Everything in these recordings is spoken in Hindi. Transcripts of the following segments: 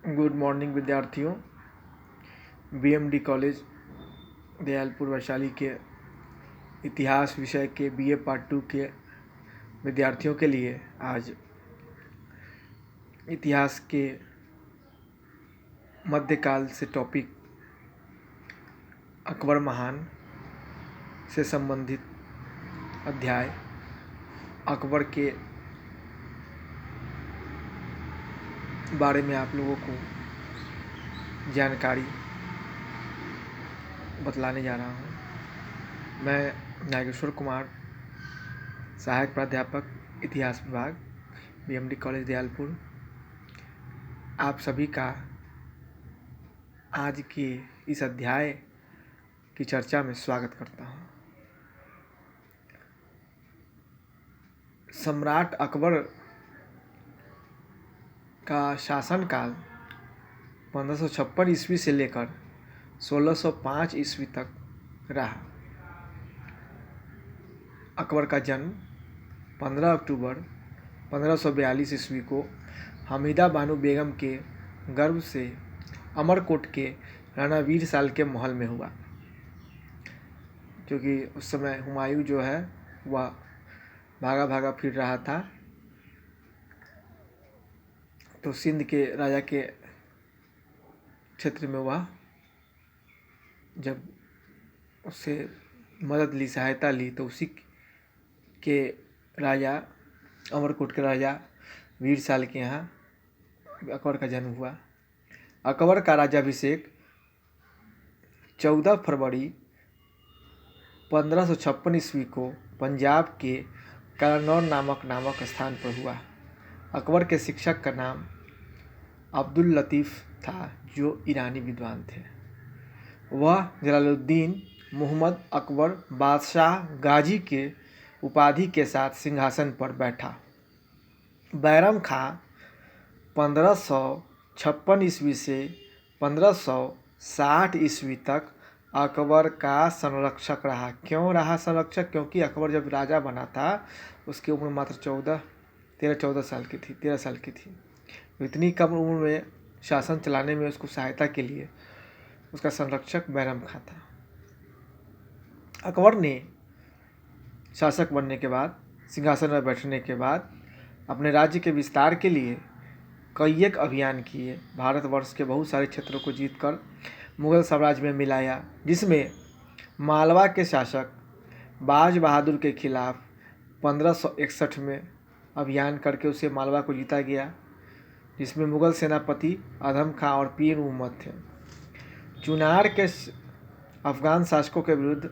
गुड मॉर्निंग विद्यार्थियों। बीएमडी कॉलेज दयालपुर वैशाली के इतिहास विषय के बीए पार्ट 2 के विद्यार्थियों के लिए आज इतिहास के मध्यकाल से टॉपिक अकबर महान से संबंधित अध्याय अकबर के बारे में आप लोगों को जानकारी बतलाने जा रहा हूँ। मैं नागेश्वर कुमार, सहायक प्राध्यापक इतिहास विभाग, बीएमडी कॉलेज दयालपुर, आप सभी का आज के इस अध्याय की चर्चा में स्वागत करता हूँ। सम्राट अकबर का शासनकाल 1556 ईस्वी से लेकर 1605 ईस्वी तक रहा। अकबर का जन्म 15 अक्टूबर 1542 ईस्वी को हमीदा बानो बेगम के गर्भ से अमरकोट के राणा वीर साल के महल में हुआ, क्योंकि उस समय हुमायूं जो है वह भागा भागा फिर रहा था, तो सिंध के राजा के क्षेत्र में वह जब उससे मदद ली, सहायता ली, तो उसी के राजा अमरकोट के राजा वीर साल के यहाँ अकबर का जन्म हुआ। अकबर का राज्याभिषेक 14 फरवरी 1556 ईस्वी को पंजाब के कलानौर नामक स्थान पर हुआ। अकबर के शिक्षक का नाम अब्दुल लतीफ़ था, जो ईरानी विद्वान थे। वह जलालुद्दीन मुहम्मद अकबर बादशाह गाजी के उपाधि के साथ सिंहासन पर बैठा। बैरम खां 1556 ईस्वी से 1560 ईस्वी तक अकबर का संरक्षक रहा। क्यों रहा संरक्षक? क्योंकि अकबर जब राजा बना था उसकी उम्र मात्र 13-14 साल की थी, 13 साल की थी। इतनी कम उम्र में शासन चलाने में उसको सहायता के लिए उसका संरक्षक बैरम खां था। अकबर ने शासक बनने के बाद, सिंहासन पर बैठने के बाद, अपने राज्य के विस्तार के लिए कई एक अभियान किए। भारतवर्ष के बहुत सारे क्षेत्रों को जीतकर मुगल साम्राज्य में मिलाया, जिसमें मालवा के शासक बाज बहादुर के खिलाफ 1561 में अभियान करके उसे मालवा को जीता गया, जिसमें मुगल सेनापति अधम खां और पीर मोहम्मद थे। चुनार के अफगान शासकों के विरुद्ध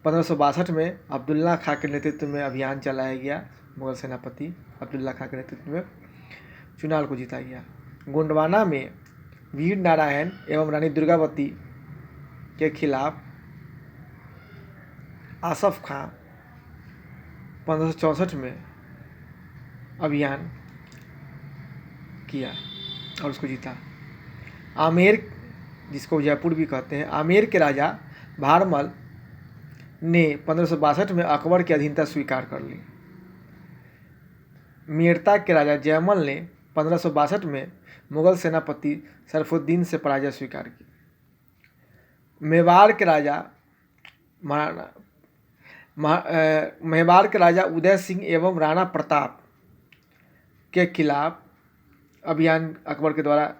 1562 में अब्दुल्ला खां के नेतृत्व में अभियान चलाया गया। मुगल सेनापति अब्दुल्ला खां के नेतृत्व में चुनार को जीता गया। गोंडवाना में वीर नारायण एवं रानी दुर्गावती के खिलाफ आसफ खां 1564 में अभियान किया और उसको जीता। आमेर, जिसको जयपुर भी कहते हैं, आमेर के राजा भारमल ने 1562 में अकबर की अधीनता स्वीकार कर ली। मेड़ता के राजा जयमल ने 1562 में मुगल सेनापति सरफुद्दीन से पराजय स्वीकार की। मेवाड़ के राजा उदय सिंह एवं राणा प्रताप के खिलाफ अभियान अकबर के द्वारा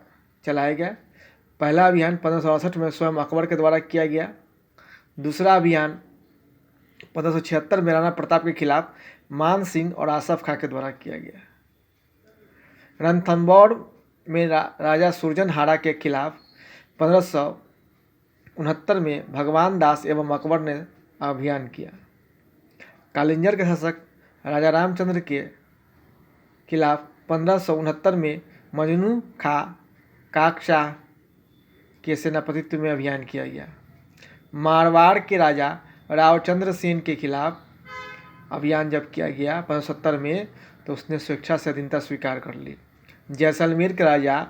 चलाया गया। पहला अभियान 1568 में स्वयं अकबर के द्वारा किया गया। दूसरा अभियान 1576 में राणा प्रताप के खिलाफ मान सिंह और आसफ खां के द्वारा किया गया। रणथंबोर में राजा सुरजनहारा के खिलाफ 1569 में भगवान दास एवं अकबर ने अभियान किया। कालिंजर के शासक राजा रामचंद्र के खिलाफ 1569 में मजनू खां काकशाह के सेनापतित्व में अभियान किया गया। मारवाड़ के राजा रावचंद्र सेन के खिलाफ अभियान जब किया गया 1570 में, तो उसने स्वेच्छा से अधीनता स्वीकार कर ली। जैसलमेर के राजा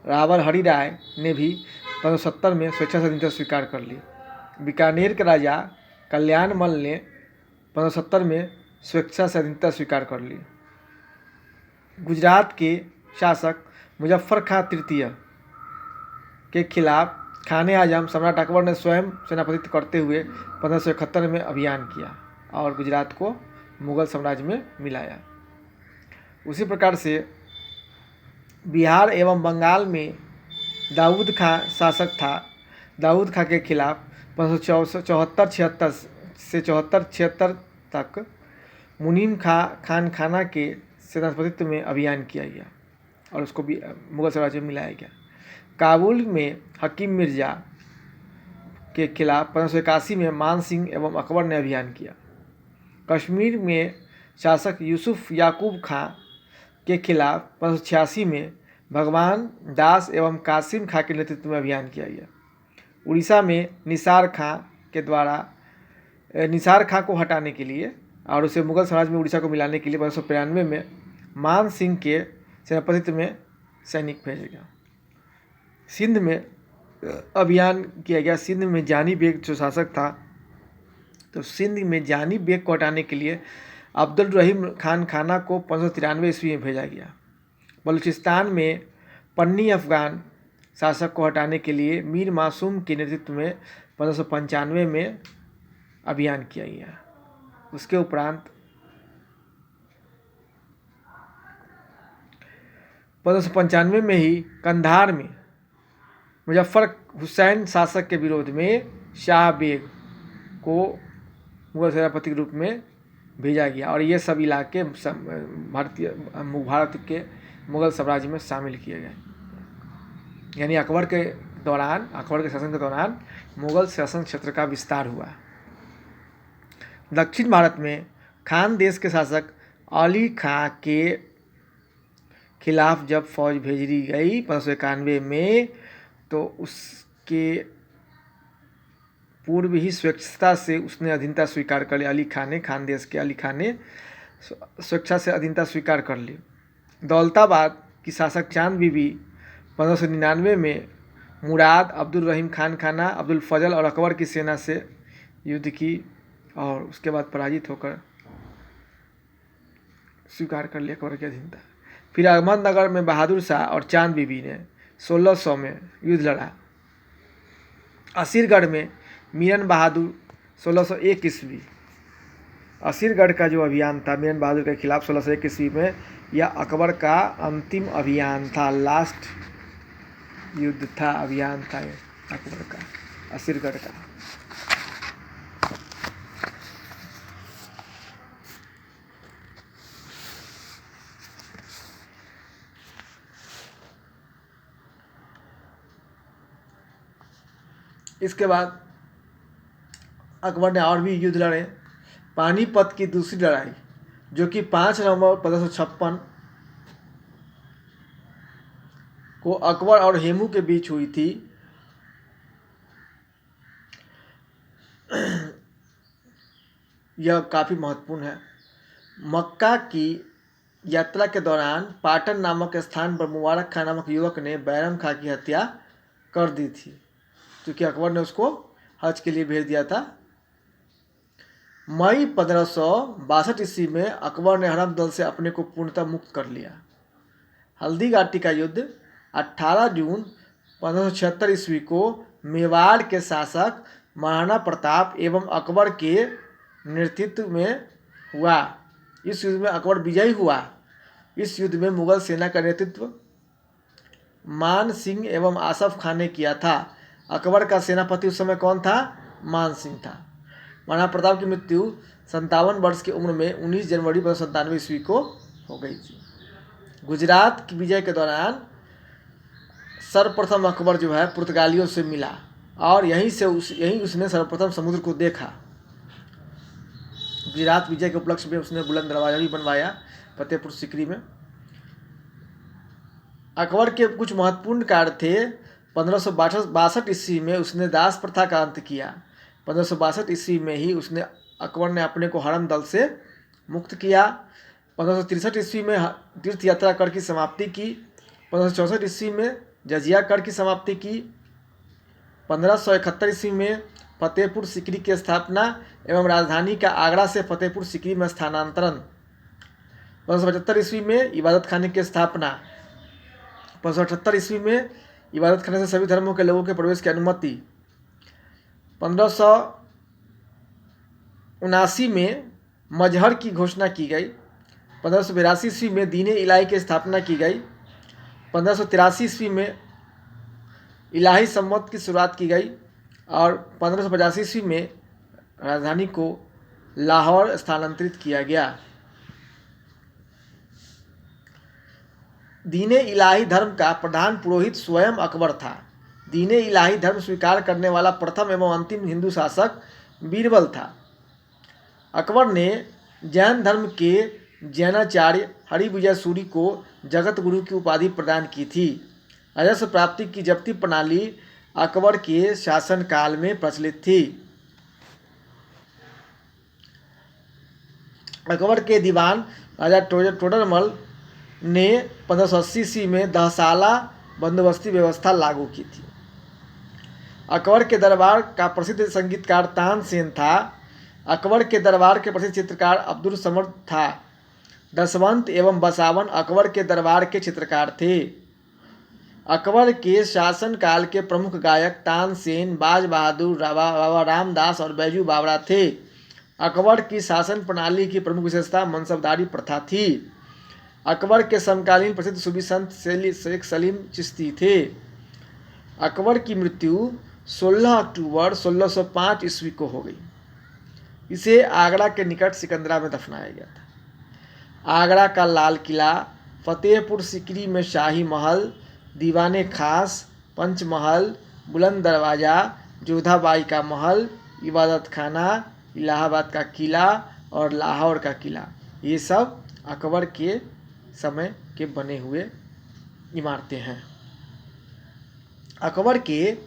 रावल हरि राय ने भी 1570 में स्वेच्छा से अधीनता स्वीकार कर ली। बीकानेर के राजा कल्याणमल ने 1570 में स्वेच्छा से अधीनता स्वीकार कर ली। गुजरात के शासक मुजफ्फर खां तृतीय के खिलाफ खाने आजम सम्राट अकबर ने स्वयं सेनापतित्व करते हुए 1571 में अभियान किया और गुजरात को मुगल साम्राज्य में मिलाया। उसी प्रकार से बिहार एवं बंगाल में दाऊद खां शासक था। दाऊद खां के खिलाफ 1574-76 से 74-76 तक मुनीम खान खाना के सेनापतित्व में अभियान किया गया और उसको भी मुगल साम्राज्य में मिलाया गया। काबुल में हकीम मिर्जा के खिलाफ 1581 में मान सिंह एवं अकबर ने अभियान किया। कश्मीर में शासक यूसुफ याकूब खां के खिलाफ 1586 में भगवान दास एवं कासिम खां के नेतृत्व में अभियान किया गया। उड़ीसा में निसार खां को हटाने के लिए और उसे मुगल साम्राज्य में उड़ीसा को मिलाने के लिए 1593 में मान सिंह के सेनापतित्व में सैनिक भेजा गया। सिंध में अभियान किया गया। सिंध में जानी बेग जो शासक था, तो सिंध में जानी बेग को हटाने के लिए अब्दुल रहीम खान खाना को 1593 ईस्वी में भेजा गया। बलूचिस्तान में पन्नी अफगान शासक को हटाने के लिए मीर मासूम के नेतृत्व में 1595 में अभियान किया गया। उसके उपरांत 1595 में ही कंधार में मुजफ्फर हुसैन शासक के विरोध में शाह बेग को मुगल सेनापति के रूप में भेजा गया और ये सब इलाके भारत के मुगल साम्राज्य में शामिल किए गए। यानी अकबर के शासन के दौरान मुगल शासन क्षेत्र का विस्तार हुआ। दक्षिण भारत में खान देश के शासक अली खां के खिलाफ जब फौज भेजी गई 1591 में, तो उसके पूर्व ही स्वेच्छा से उसने अधीनता स्वीकार कर ली। खान देश के अली खान ने स्वेच्छा से अधीनता स्वीकार कर ली। दौलताबाद की शासक चांद बीबी 1599 में मुराद अब्दुल रहीम खान खाना, अब्दुल फजल और अकबर की सेना से युद्ध की और उसके बाद पराजित होकर स्वीकार कर लिया अकबर की अधीनता। फिर अहमदनगर में बहादुर शाह और चांद बीबी ने 1600 में युद्ध लड़ा। असीरगढ़ में मीरन बहादुर 1601 ईस्वी, असीरगढ़ का जो अभियान था मीरन बहादुर के खिलाफ 1601 ईस्वी में, यह अकबर का अंतिम अभियान था, लास्ट युद्ध था, अभियान था अकबर का, असीरगढ़ का। इसके बाद अकबर ने और भी युद्ध लड़े। पानीपत की दूसरी लड़ाई जो कि 5 नवंबर 1556 को अकबर और हेमू के बीच हुई थी, यह काफ़ी महत्वपूर्ण है। मक्का की यात्रा के दौरान पाटन नामक स्थान पर मुबारक खां नामक युवक ने बैरम खां की हत्या कर दी थी, क्योंकि अकबर ने उसको हज के लिए भेज दिया था। मई 1562 ईस्वी में अकबर ने हरम दल से अपने को पूर्णतः मुक्त कर लिया। हल्दी घाटी का युद्ध 18 जून 1576 ईस्वी को मेवाड़ के शासक महाराणा प्रताप एवं अकबर के नेतृत्व में हुआ। इस युद्ध में अकबर विजयी हुआ। इस युद्ध में मुगल सेना का नेतृत्व मान सिंह एवं आसफ खान ने किया था। अकबर का सेनापति उस समय कौन था? मान सिंह था। महाराणा प्रताप की मृत्यु 57 वर्ष की उम्र में 19 जनवरी 1597 ईस्वी को हो गई थी। गुजरात की विजय के दौरान सर्वप्रथम अकबर जो है पुर्तगालियों से मिला और यहीं उसने सर्वप्रथम समुद्र को देखा। गुजरात विजय के उपलक्ष्य में उसने बुलंद दरवाजा भी बनवाया फतेहपुर सीकरी में। अकबर के कुछ महत्वपूर्ण कार्य थे। 1562 ईस्वी में उसने दास प्रथा का अंत किया। 1562 ईस्वी में ही अकबर ने अपने को हरम दल से मुक्त किया। 1563 ईस्वी में तीर्थ यात्रा कर की समाप्ति की। 1564 ईस्वी में जजिया कर की समाप्ति की। 1571 ईस्वी में फतेहपुर सीकरी की स्थापना एवं राजधानी का आगरा से फतेहपुर सीकरी में स्थानांतरण। 1575 ईस्वी में इबादत खाने की स्थापना। 1578 ईस्वी में इबादत खाने से सभी धर्मों के लोगों के प्रवेश की अनुमति। 1579 में मजहर की घोषणा की गई। 1582 ईस्वी में दीन इलाही की स्थापना की गई। 1583 ईस्वी में इलाही सम्मत की शुरुआत की गई और 1585 ईस्वी में राजधानी को लाहौर स्थानांतरित किया गया। दीन इलाही धर्म का प्रधान पुरोहित स्वयं अकबर था। दीन इलाही धर्म स्वीकार करने वाला प्रथम एवं अंतिम हिंदू शासक बीरबल था। अकबर ने जैन धर्म के जैनाचार्य हरिविजय सूरी को जगत गुरु की उपाधि प्रदान की थी। राजस्व प्राप्ति की जब्ती प्रणाली अकबर के शासनकाल में प्रचलित थी। अकबर के दीवान राजा टोडरमल ने 1580 ईस्वी में दहसाला बंदोबस्ती व्यवस्था लागू की थी। अकबर के दरबार का प्रसिद्ध संगीतकार तानसेन था। अकबर के दरबार के प्रसिद्ध चित्रकार अब्दुल समद था। दसवंत एवं बसावन अकबर के दरबार के चित्रकार थे। अकबर के शासनकाल के प्रमुख गायक तानसेन, बाज बहादुर, बाबा रामदास और बैजू बावरा थे। अकबर की शासन प्रणाली की प्रमुख विशेषता मनसबदारी प्रथा थी। अकबर के समकालीन प्रसिद्ध सूफी संत शेख सलीम चिश्ती थे। अकबर की मृत्यु 16 अक्टूबर 1605 ईस्वी को हो गई। इसे आगरा के निकट सिकंदरा में दफनाया गया था। आगरा का लाल किला, फतेहपुर सिकरी में शाही महल, दीवाने खास, पंचमहल, बुलंद दरवाज़ा, जोधाबाई का महल, इबादत खाना, इलाहाबाद का किला और लाहौर का किला, ये सब अकबर के समय के बने हुए इमारतें हैं। अकबर के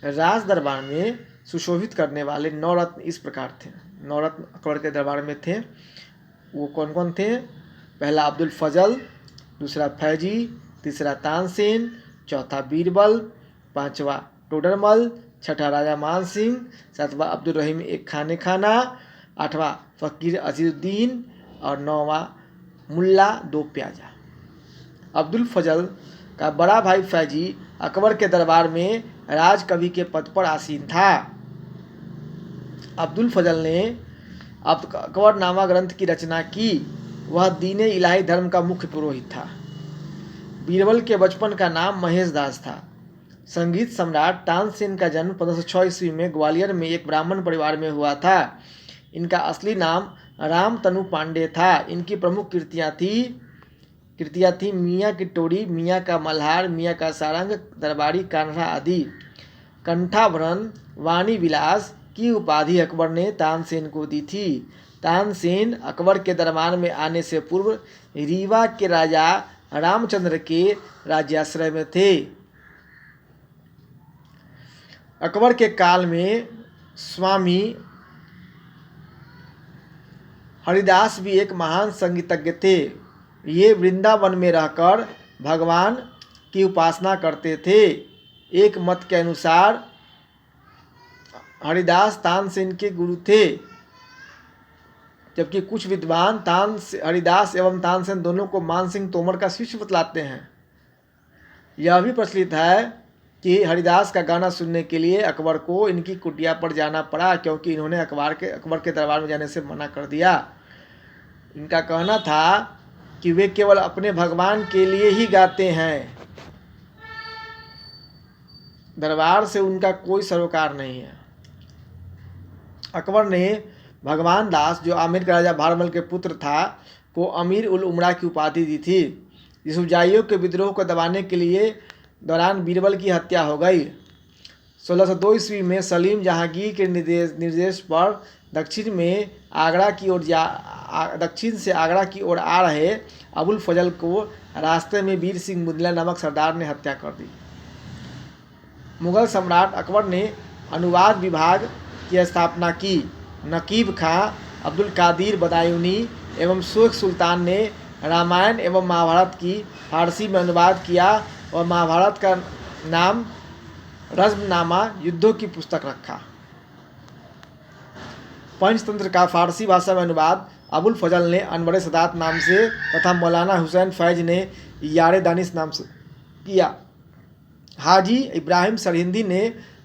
राज दरबार में सुशोभित करने वाले नवरत्न इस प्रकार थे। नवरत्न अकबर के दरबार में थे, वो कौन कौन थे? पहला अब्दुल फजल, दूसरा फैजी, तीसरा तानसेन, चौथा बीरबल, पांचवा टोडरमल, छठा राजा मान सिंह, सातवां अब्दुल रहीम एक खाना, आठवां फ़कीर अजीजुद्दीन और नौवां मुल्ला दो प्याजा। अब्दुल फजल का बड़ा भाई फैजी अकबर के दरबार में राजकवि के पद पर आसीन था। अब्दुल फजल ने अकबरनामा ग्रंथ की रचना की। वह दीन इलाही धर्म का मुख्य पुरोहित था। बीरबल के बचपन का नाम महेश दास था। संगीत सम्राट तानसेन का जन्म 1506 ईस्वी में ग्वालियर में एक ब्राह्मण परिवार में हुआ था। इनका असली नाम राम तनु पांडे था। इनकी प्रमुख कृतियाँ थी मियाँ की टोरी, मियाँ का मल्हार, मियाँ का सारंग, दरबारी कान्हा आदि। कंठाभरण वाणी विलास की उपाधि अकबर ने तानसेन को दी थी। तानसेन अकबर के दरबार में आने से पूर्व रीवा के राजा रामचंद्र के राज्याश्रय में थे। अकबर के काल में स्वामी हरिदास भी एक महान संगीतज्ञ थे। ये वृंदावन में रहकर भगवान की उपासना करते थे। एक मत के अनुसार हरिदास तानसेन के गुरु थे, जबकि कुछ विद्वान हरिदास एवं तानसेन दोनों को मान सिंह तोमर का शिष्य बतलाते हैं। यह भी प्रचलित है कि हरिदास का गाना सुनने के लिए अकबर को इनकी कुटिया पर जाना पड़ा, क्योंकि इन्होंने अकबर के दरबार में जाने से मना कर दिया। इनका कहना था कि वे केवल अपने भगवान के लिए ही गाते हैं, दरबार से उनका कोई सरोकार नहीं है। अकबर ने भगवान दास, जो आमिर का राजा भारमल के पुत्र था, को अमीर उल उमरा की उपाधि दी थी। यूसुफजाइयों के विद्रोह को दबाने के लिए दौरान बीरबल की हत्या हो गई। 1602 ईस्वी में सलीम जहांगीर के निर्देश पर दक्षिण से आगरा की ओर आ रहे अबुल फजल को रास्ते में वीर सिंह मुदला नामक सरदार ने हत्या कर दी। मुगल सम्राट अकबर ने अनुवाद विभाग की स्थापना की। नकीब खां, अब्दुल कादिर बदायूनी एवं शेख सुल्तान ने रामायण एवं महाभारत की फारसी में अनुवाद किया और महाभारत का नाम रज़्मनामा युद्धों की पुस्तक रखा। पंचतंत्र का फारसी भाषा में अनुवाद अबुल फजल ने अनवर सदात नाम से तथा मौलाना हुसैन फैज ने यारे दानिश नाम से किया। हाजी इब्राहिम सरहिंदी ने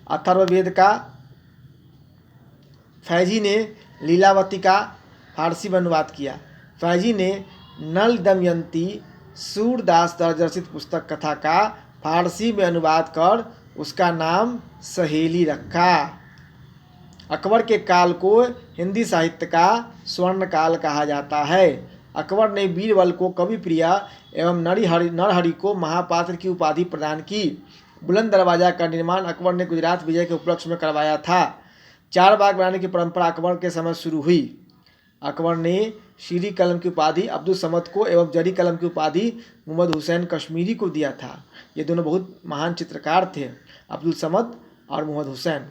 अथर्ववेद का, फैजी ने लीलावती का फारसी में अनुवाद किया। फैजी ने नल दमयंती सूरदास द्वारा रचित पुस्तक कथा का फारसी में अनुवाद कर उसका नाम सहेली रखा। अकबर के काल को हिंदी साहित्य का स्वर्ण काल कहा जाता है। अकबर ने बीरबल को कवि प्रिया एवं नरहरि को महापात्र की उपाधि प्रदान की। बुलंद दरवाजा का निर्माण अकबर ने गुजरात विजय के उपलक्ष्य में करवाया था। 4 बाग बनाने की परंपरा अकबर के समय शुरू हुई। अकबर ने शीरी कलम की उपाधि अब्दुल समद को एवं जरी कलम की उपाधि मुहम्मद हुसैन कश्मीरी को दिया था। ये दोनों बहुत महान चित्रकार थे, अब्दुल समद और मुहम्मद हुसैन।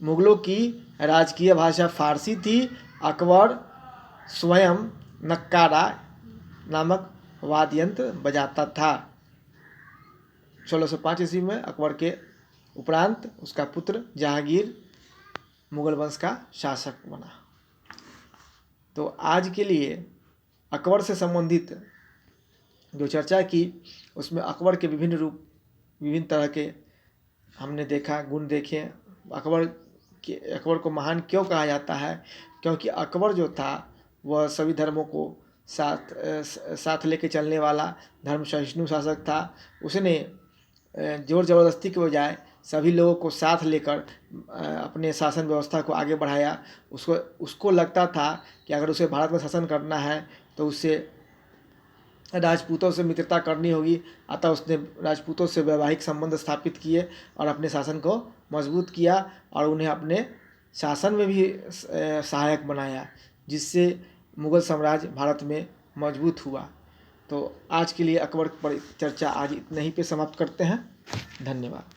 मुगलों की राजकीय भाषा फारसी थी। अकबर स्वयं नक्कारा नामक वाद्य यंत्र बजाता था। 1605 ईस्वी में अकबर के उपरांत उसका पुत्र जहांगीर मुगल वंश का शासक बना। तो आज के लिए अकबर से संबंधित जो चर्चा की उसमें अकबर के विभिन्न रूप, विभिन्न तरह के हमने देखा, गुण देखे। अकबर को महान क्यों कहा जाता है? क्योंकि अकबर जो था वह सभी धर्मों को साथ लेके चलने वाला धर्म सहिष्णु शासक था। उसने जोर ज़बरदस्ती के बजाय सभी लोगों को साथ लेकर अपने शासन व्यवस्था को आगे बढ़ाया। उसको लगता था कि अगर उसे भारत में शासन करना है तो उससे राजपूतों से मित्रता करनी होगी। अतः उसने राजपूतों से वैवाहिक संबंध स्थापित किए और अपने शासन को मजबूत किया और उन्हें अपने शासन में भी सहायक बनाया, जिससे मुगल साम्राज्य भारत में मजबूत हुआ। तो आज के लिए अकबर पर चर्चा आज इतना ही पे समाप्त करते हैं। धन्यवाद।